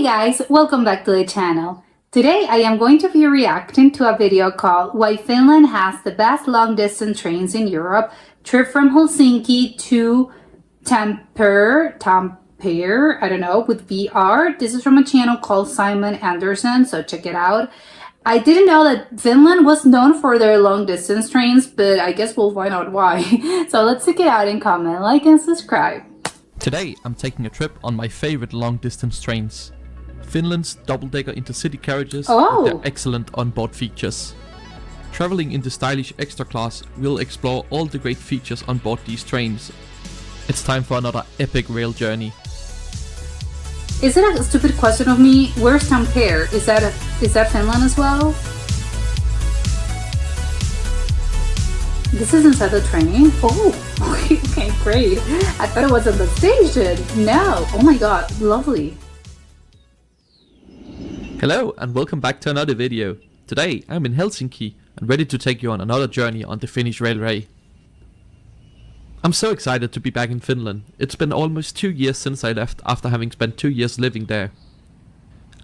Hey guys, welcome back to the channel. Today I am going to be reacting to a video called Why Finland has the best long distance trains in Europe, trip from Helsinki to Tampere, I don't know, with VR. This is from a channel called Simon Anderson, so check it out. I didn't know that Finland was known for their long distance trains, but I guess we'll find out why. So let's check it out and comment, like and subscribe. Today I'm taking a trip on my favorite long distance trains. Finland's double-decker intercity carriages with their excellent onboard features. Traveling in the stylish extra class, we'll explore all the great features on board these trains. It's time for another epic rail journey. Is it a stupid question of me? Where's Tampere? Is that Finland as well? This is inside the train? Oh, okay, great. I thought it was at the station. No. Oh my god, lovely. Hello and welcome back to another video. Today I'm in Helsinki and ready to take you on another journey on the Finnish railway. I'm so excited to be back in Finland. It's been almost 2 years since I left after having spent 2 years living there.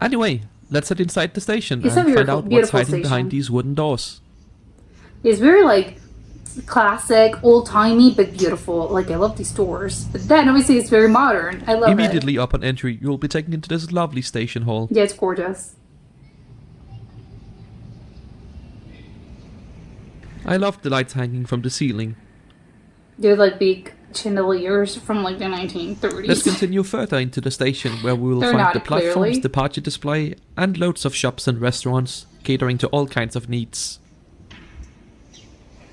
Anyway, let's head inside the station and find out what's hiding behind these wooden doors. It's very like classic, old-timey, but beautiful. Like, I love these doors. But then obviously it's very modern. I love it. Immediately upon entry, you will be taken into this lovely station hall. Yeah, it's gorgeous. I love the lights hanging from the ceiling. They're like big chandeliers from like the 1930s. Let's continue further into the station where we will find the platforms, departure display, and loads of shops and restaurants catering to all kinds of needs.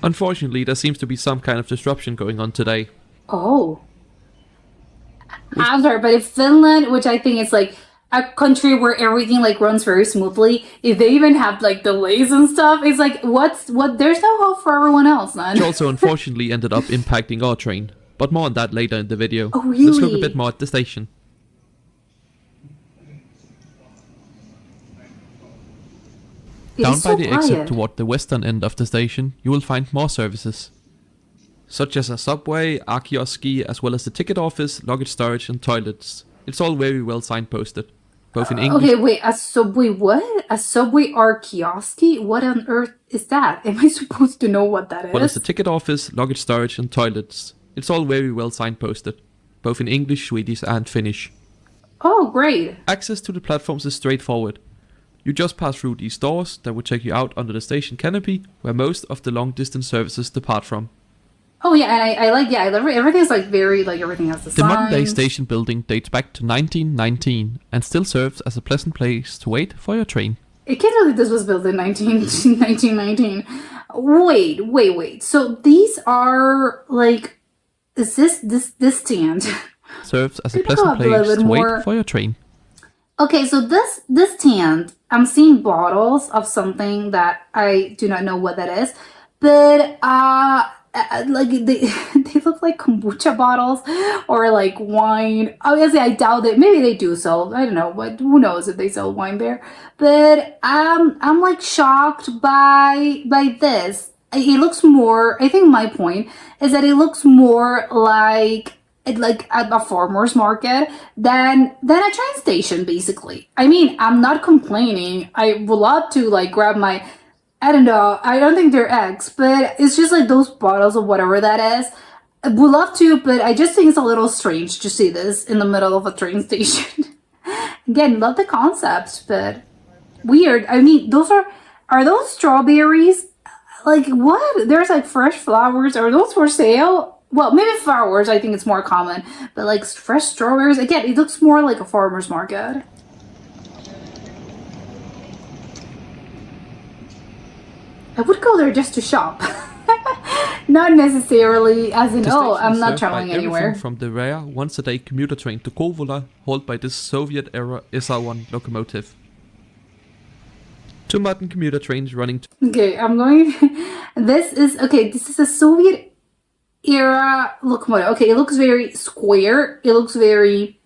Unfortunately, there seems to be some kind of disruption going on today. Oh. I'm sorry, but if Finland, which I think is like a country where everything like runs very smoothly, if they even have like delays and stuff, it's like, what? There's no hope for everyone else, man. Which also unfortunately ended up impacting our train. But more on that later in the video. Oh, really? Let's look a bit more at the station. Down by the exit toward the western end of the station, you will find more services, such as a subway, a kioski, as well as the ticket office, luggage storage and toilets. It's all very well signposted, both in English... Okay, wait, a subway what? A subway or kioski? What on earth is that? Am I supposed to know what that is? Well, as the ticket office, luggage storage and toilets. It's all very well signposted, both in English, Swedish and Finnish. Oh, great. Access to the platforms is straightforward. You just pass through these doors that will take you out under the station canopy, where most of the long-distance services depart from. Oh yeah, and I like, yeah, I love everything's like very, like everything has the signs. The modern-day station building dates back to 1919 and still serves as a pleasant place to wait for your train. I can't believe this was built in 1919. Wait. So these are like, is this stand? Serves as a pleasant place to wait for your train. Okay, so this stand, I'm seeing bottles of something that I do not know what that is, but like they look like kombucha bottles or like wine. Obviously, I doubt it. Maybe they do sell. I don't know, but who knows if they sell wine there? But I'm like shocked by this. It looks more. I think my point is that it looks more like at a farmer's market than a train station, basically. I mean, I'm not complaining. I would love to like grab my, I don't know, I don't think they're eggs, but it's just like those bottles of whatever that is. I would love to, but I just think it's a little strange to see this in the middle of a train station. Again, love the concept, but weird. I mean, are those strawberries? Like what? There's like fresh flowers. Are those for sale? Well, maybe flowers, I think it's more common. But like fresh strawberries, again, it looks more like a farmer's market. I would go there just to shop. Not necessarily as in, oh, I'm not traveling anywhere. From the rare once-a-day commuter train to Kouvola, hauled by this Soviet-era SR1 locomotive. 2 modern commuter trains running... Okay, I'm going... This is a Soviet era locomotive. Okay, it looks very square. It looks very,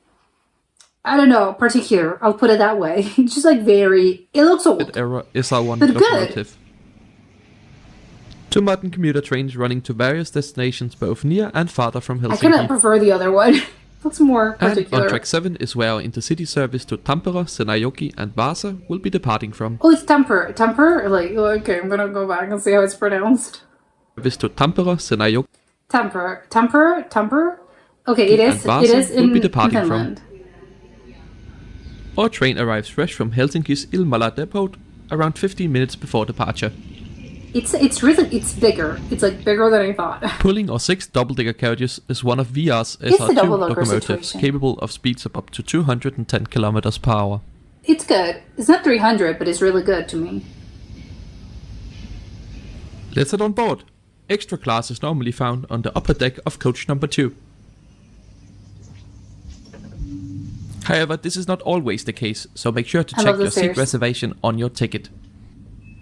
I don't know, particular. I'll put it that way. It's just like very, it looks old. Era SR1 but locomotive. Good. 2 modern commuter trains running to various destinations both near and farther from Helsinki. I kind of prefer the other one. Looks more And particular. on track 7 is where our intercity service to Tampere, Seinäjoki and Vaasa will be departing from. Oh, it's Tampere. Tampere? Like, okay, I'm gonna go back and see how it's pronounced. Service to Tampere, Seinäjoki Tampere? Okay, it and is. Vaasa It is will in be departing Finland. Our train arrives fresh from Helsinki's Ilmala depot around 15 minutes before departure. It's bigger. It's like bigger than I thought. Pulling our 6 double-decker carriages is one of VR's It's a SR2 double-decker locomotives situation. capable of speeds of up to 210 kilometers per hour. It's good. It's not 300, but it's really good to me. Let's head on board. Extra class is normally found on the upper deck of coach number 2. However, this is not always the case, so make sure to I check love the your seat stairs. reservation on your ticket.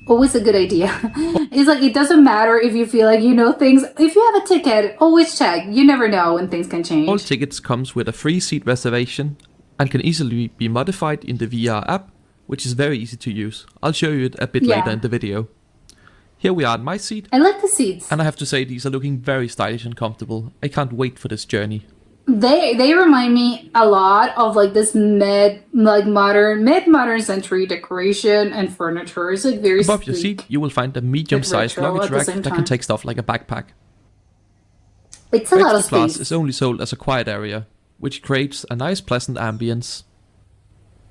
Always a good idea. It's like, it doesn't matter if you feel like you know things. If you have a ticket, always check. You never know when things can change. All tickets comes with a free seat reservation and can easily be modified in the VR app, which is very easy to use. I'll show you it a bit Yeah. later in the video. Here we are at my seat, I like the seats. and I have to say these are looking very stylish and comfortable. I can't wait for this journey. They remind me a lot of like this mid-modern century decoration and furniture. It's like very Above your sleek. seat, you will find a medium-sized retro luggage at the rack same that time. can take stuff like a backpack. It's a lot of Extra class space. is only sold as a quiet area, which creates a nice pleasant ambience.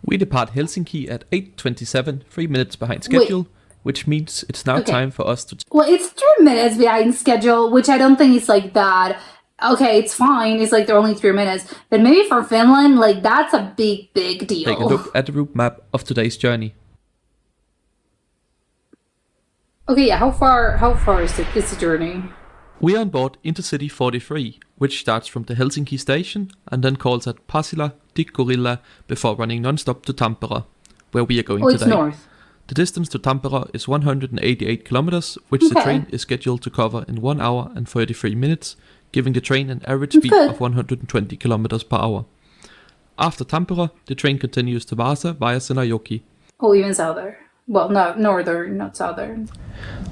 We depart Helsinki at 8:27, 3 minutes behind schedule, which means it's now Okay. time for us to Well, it's 3 minutes behind schedule, which I don't think is like that. Okay, it's fine. It's like they're only 3 minutes, but maybe for Finland, like that's a big deal. take a look at the route map of today's journey. Okay, yeah. How far is the journey? We are on board Intercity 43, which starts from the Helsinki station and then calls at Pasila, Tikkurila before running non-stop to Tampere, where we are going Oh, it's today. north. The distance to Tampere is 188 kilometers, which the Okay. train is scheduled to cover in 1 hour and 33 minutes, giving the train an average speed Good. of 120 kilometers per hour. After Tampere, the train continues to Vaasa via Seinäjoki. Oh, even southern. Well, no, northern, not southern.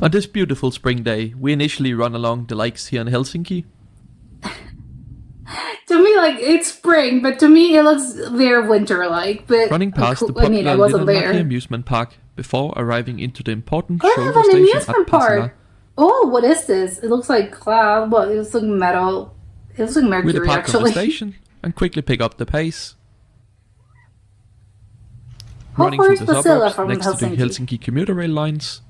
On this beautiful spring day, we initially run along the lakes here in Helsinki. To me, like it's spring, but to me it looks very winter-like. But Running past the I popular mean, I wasn't Linnanmäki there. amusement park before arriving into the important Oh, shoulder an station amusement at Pasila. park. Oh, what is this? It looks like cloud. Well, it looks like metal. It looks like We mercury, depart from the actually. station and quickly pick up the pace. How Running far through is the Pasila suburbs from next to the Helsinki? Helsinki commuter rail lines.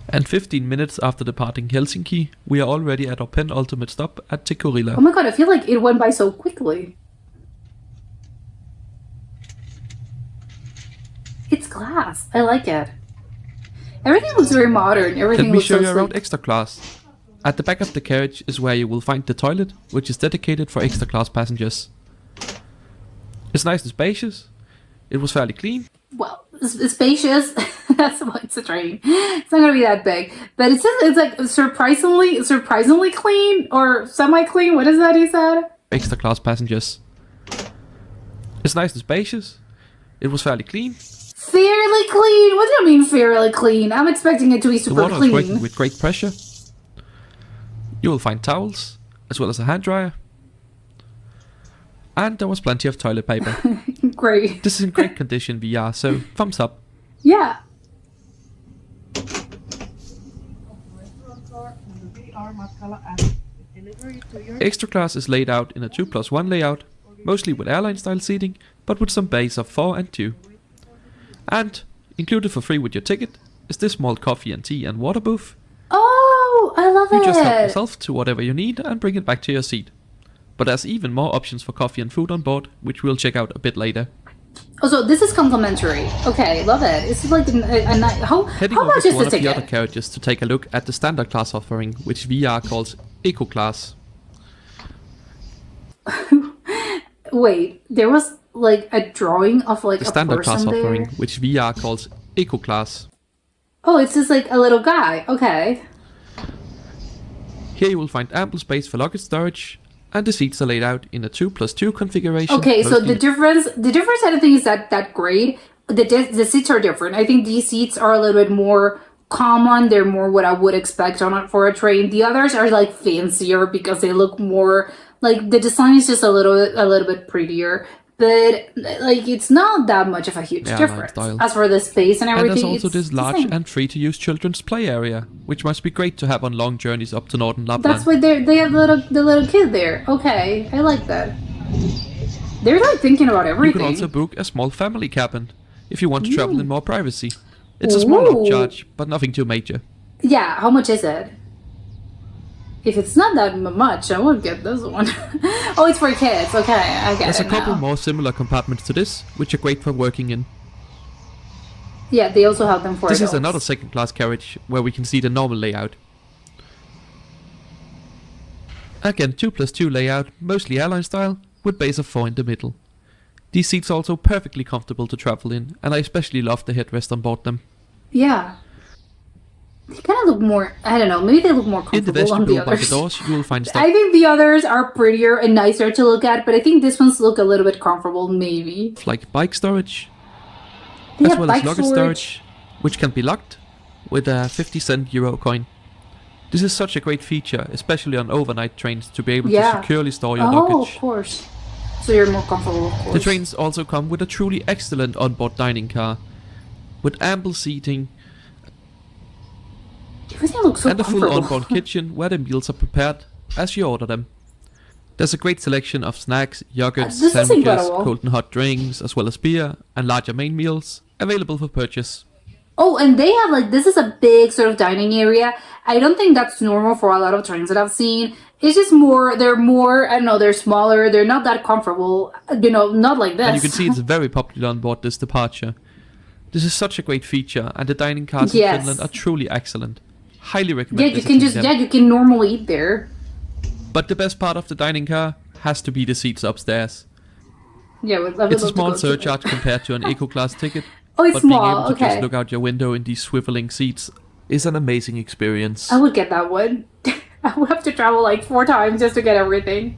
And 15 minutes after departing Helsinki, we are already at our penultimate stop at Tikkurila. Oh my god, I feel like it went by so quickly. It's glass. I like it. Everything looks very modern. Everything Let me looks show so you around sleek. extra class. At the back of the carriage is where you will find the toilet, which is dedicated for extra class passengers. It's nice and spacious. It was fairly clean. Well, it's spacious. That's why it's a train. It's not gonna be that big, but it's like surprisingly clean or semi-clean. What is that he said? Extra class passengers. It's nice and spacious. It was fairly clean. Fairly clean. What do you mean fairly clean? I'm expecting it to be The super water is working clean. with great pressure. You will find towels, as well as a hand dryer. And there was plenty of toilet paper. Great. This is in great condition VR, so thumbs up. Yeah. Extra class is laid out in a 2+1 layout, mostly with airline style seating, but with some bays of 4 and 2. And, included for free with your ticket, is this small coffee and tea and water booth. Oh, I love You just help it. yourself to whatever you need and bring it back to your seat. But there's even more options for coffee and food on board, which we'll check out a bit later. Oh, so this is complimentary. Okay, love it. It's like a night. How Heading over much to is one the of the other ticket? carriages to take a look at the standard class offering, which VR calls Eco Class. Wait, there was like a drawing of like The a standard class person there. offering, which VR calls Eco Class. Oh, it's just like a little guy. Okay. Here you will find ample space for luggage storage, and the seats are laid out in a 2+2 configuration. Okay, so mostly the difference I don't think is that great. The seats are different. I think these seats are a little bit more common. They're more what I would expect for a train. The others are like fancier because they look more like the design is just a little bit prettier. But like it's not that much of a huge difference. Style. As for the space and everything, and there's also this the large same. and free-to-use children's play area, which must be great to have on long journeys up to northern Lapland. That's why they have the little kid there. Okay, I like that. They're like thinking about You everything. can also book a small family cabin if you want to travel in more privacy. It's a small upcharge, but nothing too major. Yeah, how much is it? If it's not that much, I won't get this one. Oh, it's for kids. Okay, I get There's it a couple now. more similar compartments to this, which are great for working in. Yeah, they also have them for This adults. is another second-class carriage, where we can see the normal layout. Again, 2+2 layout, mostly airline style, with base of 4 in the middle. These seats are also perfectly comfortable to travel in, and I especially love the headrest on board them. Yeah. They kind of look more, I don't know, maybe they look more In the comfortable on the vestibule by the others. doors, you will find I think the others are prettier and nicer to look at, but I think this ones look a little bit comfortable, maybe. stuff like bike storage, They as have well as bike luggage storage, which can be locked with a 50-cent euro coin. This is such a great feature, especially on overnight trains, to be able to securely store your Oh, luggage. of course. So you're more comfortable, of course. The trains also come with a truly excellent onboard dining car, with ample seating Everything looks so and a full comfortable. onboard kitchen where the meals are prepared as you order them. There's a great selection of snacks, yogurts, This is sandwiches, incredible. cold and hot drinks, as well as beer and larger main meals available for purchase. Oh, and they have like, this is a big sort of dining area. I don't think that's normal for a lot of trains that I've seen. It's just more, they're more, I don't know, they're smaller, they're not that comfortable, you know, not like this. And you can see it's very popular on board this departure. This is such a great feature, and the dining cars in Yes. Finland are truly excellent. Highly Yeah, recommend you can visiting just, them. you can normally eat there. But the best part of the dining car has to be the seats upstairs. Yeah, I would It's a love to small go to surcharge compared to an eco-class ticket, Oh, it's but being small, able to okay. just look out your window in these swiveling seats is an amazing experience. I would get that one. I would have to travel like 4 times just to get everything.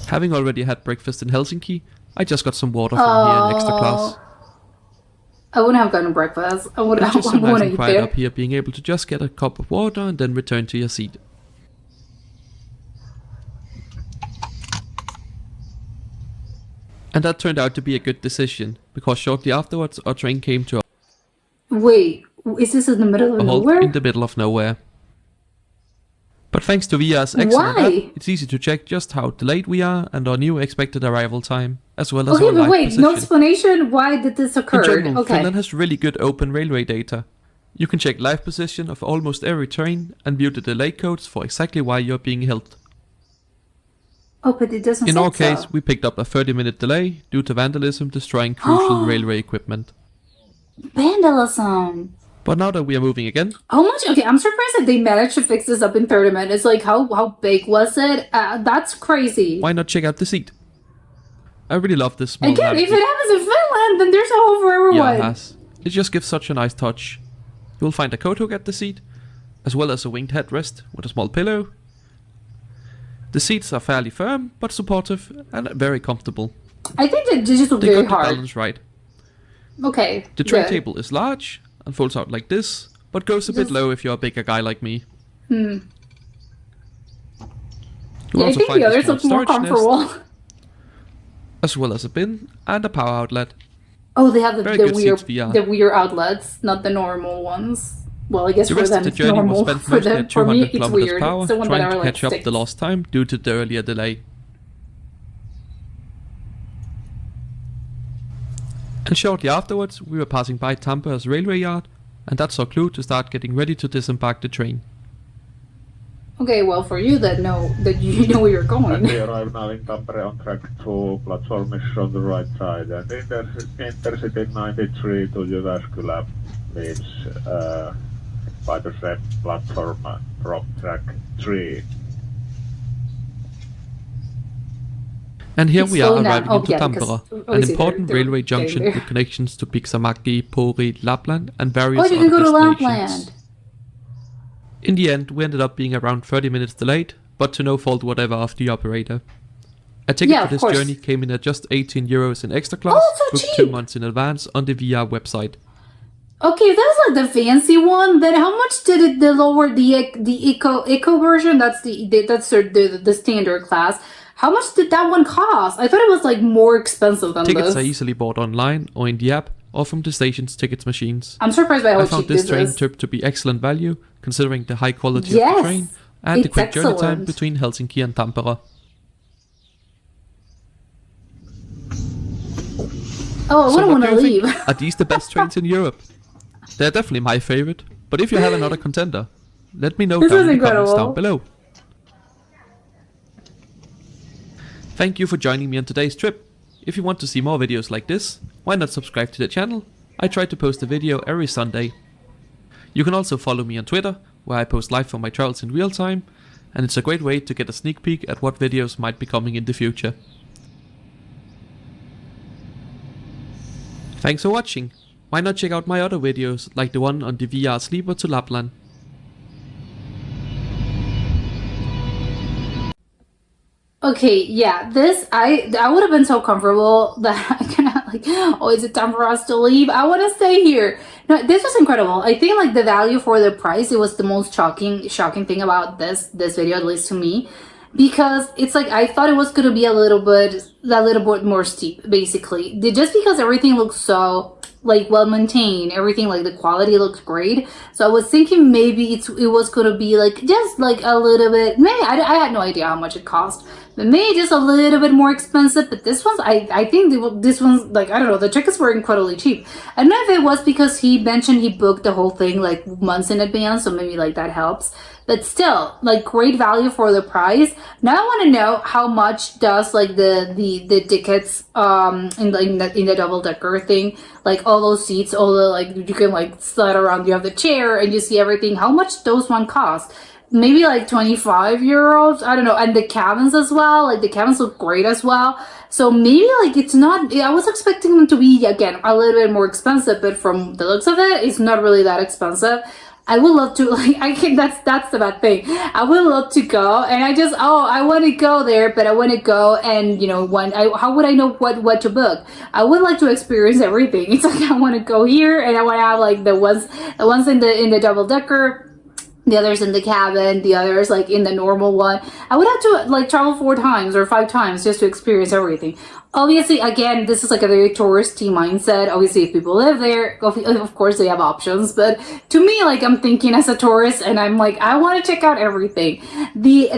Having already had breakfast in Helsinki, I just got some water from here in extra class. I wouldn't have gotten breakfast. I would It's just so I nice want to and eat quiet there. up here, being able to just get a cup of water and then return to your seat. And that turned out to be a good decision, because shortly afterwards our train came to Wait, is this in the middle of a halt nowhere? in the middle of nowhere. But thanks to VR's excellent Why? app, it's easy to check just how delayed we are and our new expected arrival time, as well as Okay, our but live wait, no position. explanation why did this In occur? general, Okay. Finland has really good open railway data. You can check live position of almost every train and view the delay codes for exactly why you're being held. Oh, but it doesn't In say our so. case, we picked up a 30-minute delay due to vandalism destroying crucial railway equipment. Vandalism. But now that we are moving again, How much? Okay, I'm surprised that they managed to fix this up in 30 minutes. Like, how big was it? That's crazy. why not check out the seat? I really love this small Again, map. if it happens in Finland, then there's a hole for everyone. Yeah, it has. It just gives such a nice touch. You will find a coat hook at the seat, as well as a winged headrest with a small pillow. The seats are fairly firm, but supportive and very comfortable. I think they just look They very got the hard. balance right. Okay. The tray good. table is large and folds out like this, but goes a bit Just- low if you're a bigger guy like me. Hmm. You'll Yeah, I also think find the a others small look more storage nest, comfortable. as well as a bin and a power outlet. Oh, they have the, Very the good weird, seats, VR. the weird outlets, not the normal ones. Well, I guess The for rest them of the it's journey was normal. spent For mostly them, at for me, 200 it's kilometers weird. per hour, It's the one that trying are to like catch up sticks. the lost time due to the earlier delay. And shortly afterwards, we were passing by Tampere's railway yard, and that's our clue to start getting ready to disembark the train. Okay, well, for you that you know where you're And going. we arrive now in Tampere on track 2, platform is on the right side, and Intercity 93 to Jyväskylä leaves by the same platform from track 3. And here It's we are slowing down. arriving Oh, into yeah, Tampere, because an obviously important they're railway getting junction there. with connections to Piksamaki, Pori, Lapland, and various Oh, you can other go to destinations. Lapland. In the end, we ended up being around 30 minutes delayed, but to no fault whatever of the operator. A ticket Yeah, for of this course. journey came in at just 18 euros in extra class, Oh, so booked 2 cheap. months in advance on the VR website. Okay, if that was like the fancy one, then how much did it the lower the eco version? That's the standard class. How much did that one cost? I thought it was like more expensive than Tickets this. are easily bought online or in the app or from the station's tickets machines. I'm surprised by how I cheap found this train is. trip to be excellent value, considering the high quality of Yes, the train and the it's quick journey time excellent. between Helsinki and Tampere. Oh, I So wouldn't what want do to you leave. think? Are these the best trains in Europe? They're definitely my favorite, but if you have another contender, let me know This down was in the comments incredible. down below. Thank you for joining me on today's trip. If you want to see more videos like this, why not subscribe to the channel? I try to post a video every Sunday. You can also follow me on Twitter, where I post live from my travels in real time, and it's a great way to get a sneak peek at what videos might be coming in the future. Thanks for watching. Why not check out my other videos, like the one on the VR sleeper to Lapland. Okay, yeah, this I would have been so comfortable that I cannot like, oh, is it time for us to leave? I want to stay here. No, this was incredible. I think like the value for the price, it was the most shocking thing about this video, at least to me, because it's like I thought it was gonna be a little bit more steep, basically, just because everything looks so like well maintained, everything like the quality looks great. So I was thinking maybe it was gonna be like just like a little bit, maybe I had no idea how much it cost, but maybe just a little bit more expensive. But this one's I think this one's like, I don't know, the tickets were incredibly cheap. I don't know if it was because he mentioned he booked the whole thing like months in advance, so maybe like that helps. But still, like, great value for the price. Now I want to know how much does like the tickets in the double decker thing, like all those seats, all the like you can like slide around. You have the chair and you see everything. How much those one cost? Maybe like 25 euros. I don't know. And the cabins as well. Like the cabins look great as well. So maybe like it's not. I was expecting them to be again a little bit more expensive, but from the looks of it, it's not really that expensive. I would love to like I can that's the bad thing. I would love to go and I want to go there, but I want to go and how would I know what to book? I would like to experience everything. It's like I want to go here and I want to have like the ones in the double decker, the others in the cabin, the others like in the normal one. I would have to like travel 4 times or 5 times just to experience everything. Obviously, again, this is like a very touristy mindset. Obviously, if people live there, of course they have options. But to me, like I'm thinking as a tourist, and I'm like, I want to check out everything. The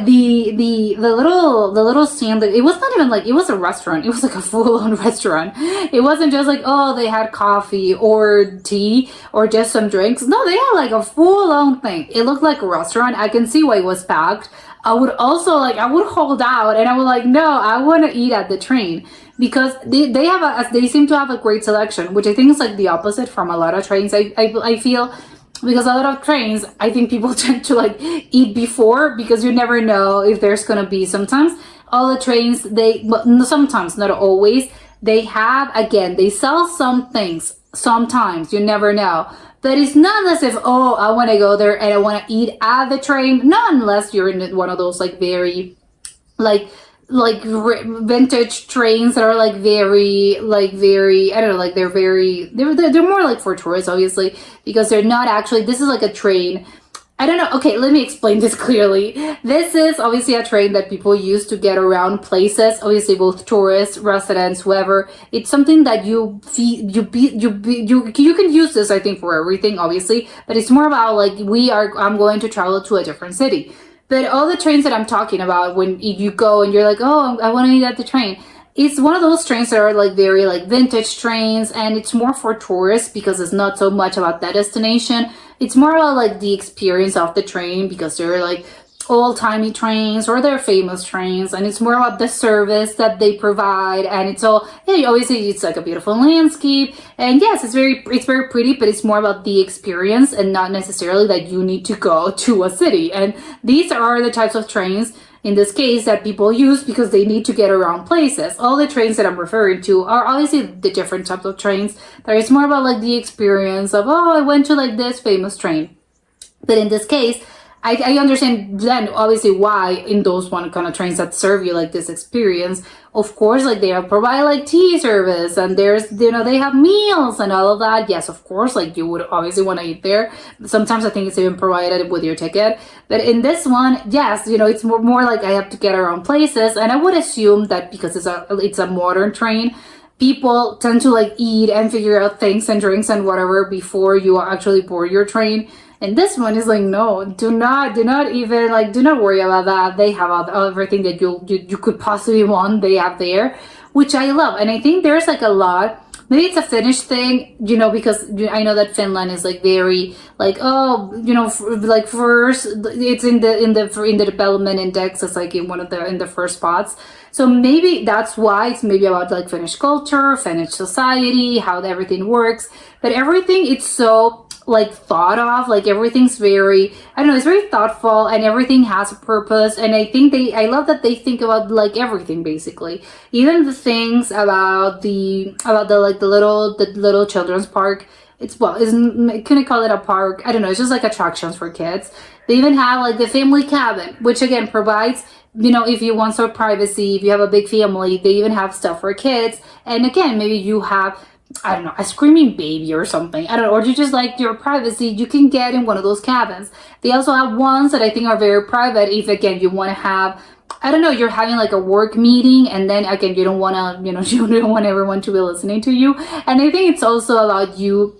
little stand. It was not even like it was a restaurant. It was like a full-on restaurant. It wasn't just like, oh, they had coffee or tea or just some drinks. No, they had like a full-on thing. It looked like a restaurant. I can see why it was packed. I would also like, I would hold out and I would like, no, I want to eat at the train, because they seem to have a great selection, which I think is like the opposite from a lot of trains. I feel, because a lot of trains, I think people tend to like eat before, because you never know if there's gonna be, sometimes all the trains, sometimes, not always, they sell some things, sometimes, you never know. But it's not as if, oh, I want to go there and I want to eat at the train. Not unless you're in one of those like very, like vintage trains that are like very, I don't know, like they're more like for tourists, obviously, because they're not actually, this is like a train. I don't know. Okay, let me explain this clearly. This is obviously a train that people use to get around places. Obviously, both tourists, residents, whoever. It's something that you can use this, I think, for everything, obviously. But it's more about like I'm going to travel to a different city. But all the trains that I'm talking about, when you go and you're like, oh, I want to eat at the train. It's one of those trains that are like very like vintage trains, and it's more for tourists because it's not so much about that destination. It's more about like the experience of the train, because they're like old-timey trains or they're famous trains, and it's more about the service that they provide. And it's all, yeah, obviously it's like a beautiful landscape, and yes, it's very pretty, but it's more about the experience and not necessarily that you need to go to a city. And these are the types of trains in this case that people use because they need to get around places. All the trains that I'm referring to are obviously the different types of trains. There is more about like the experience of, oh, I went to like this famous train. But in this case, I understand then obviously why in those one kind of trains that serve you like this experience. Of course, like they provide like tea service and there's, they have meals and all of that. Yes, of course, like you would obviously want to eat there. Sometimes I think it's even provided with your ticket. But in this one, yes, it's more like I have to get around places. And I would assume that because it's a modern train, people tend to like eat and figure out things and drinks and whatever before you actually board your train. And this one is like, no, do not even like, do not worry about that. They have everything that you could possibly want. They have there, which I love. And I think there's like a lot. Maybe it's a Finnish thing, because I know that Finland is like very like, oh, like first it's in the development index. It's like in the first spots. So maybe that's why it's maybe about like Finnish culture, Finnish society, how everything works. But everything, it's so like thought of, like everything's very, I don't know, it's very thoughtful and everything has a purpose. And I think I love that they think about like everything basically, even the things about the little children's park. Couldn't call it a park, I don't know, it's just like attractions for kids. They even have like the family cabin, which again provides, if you want some privacy, if you have a big family, they even have stuff for kids. And again, maybe you have, I don't know, a screaming baby or something. I don't know, or you just like your privacy, you can get in one of those cabins. They also have ones that I think are very private if, again, you want to have, I don't know, you're having like a work meeting and then, again, you don't want to, you don't want everyone to be listening to you. And I think it's also about you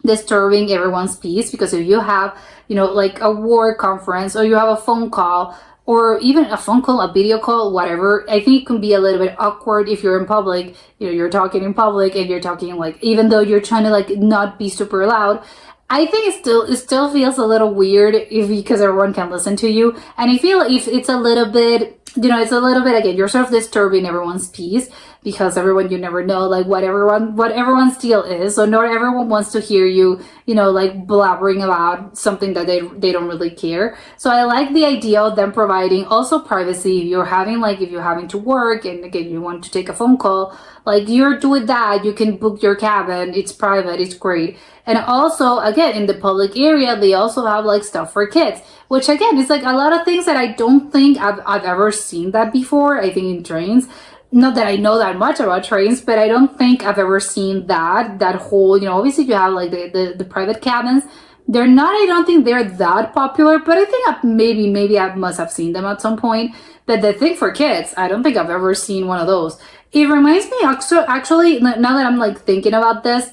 disturbing everyone's peace, because if you have, like a work conference or you have a phone call, or even a phone call, a video call, whatever, I think it can be a little bit awkward if you're in public, you're talking in public and you're talking like, even though you're trying to like not be super loud, I think it still feels a little weird because everyone can listen to you. And I feel if it's a little bit, again, you're sort of disturbing everyone's peace, because everyone, you never know like what everyone's deal is. So not everyone wants to hear you, like blabbering about something that they don't really care. So I like the idea of them providing also privacy. If you're having to work and again, you want to take a phone call, like you're doing that, you can book your cabin. It's private. It's great. And also, again, in the public area, they also have like stuff for kids, which again, is like a lot of things that I don't think I've ever seen that before. I think in trains, not that I know that much about trains, but I don't think I've ever seen that whole, obviously you have like the private cabins. I don't think they're that popular, but I think maybe I must have seen them at some point. But the thing for kids, I don't think I've ever seen one of those. It reminds me actually, now that I'm like thinking about this,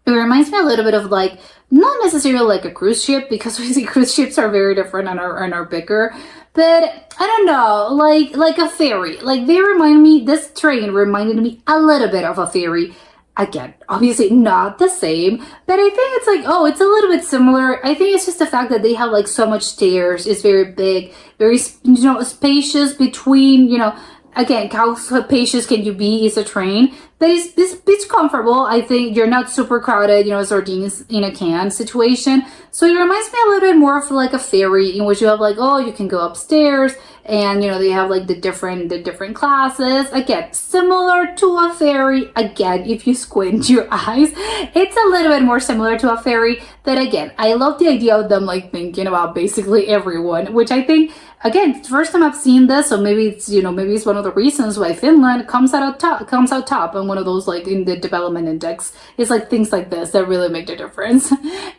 it reminds me a little bit of like, not necessarily like a cruise ship, because we see cruise ships are very different and are bigger. But I don't know, like a ferry. Like this train reminded me a little bit of a ferry. Again, obviously not the same, but I think it's like, oh, it's a little bit similar. I think it's just the fact that they have like so much stairs. It's very big, very, spacious between, again, how spacious can you be is a train, but it's comfortable. I think you're not super crowded, sardines in a can situation. So it reminds me a little bit more of like a ferry, in which you have like, oh, you can go upstairs and, they have like the different classes. Again, similar to a ferry. Again, if you squint your eyes, it's a little bit more similar to a ferry. But again, I love the idea of them like thinking about basically everyone, which I think, again, first time I've seen this, so maybe it's one of the reasons why Finland comes out top on one of those like in the development index. It's like things like this that really make the difference.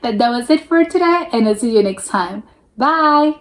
But that was it for today, and I'll see you next time. Bye.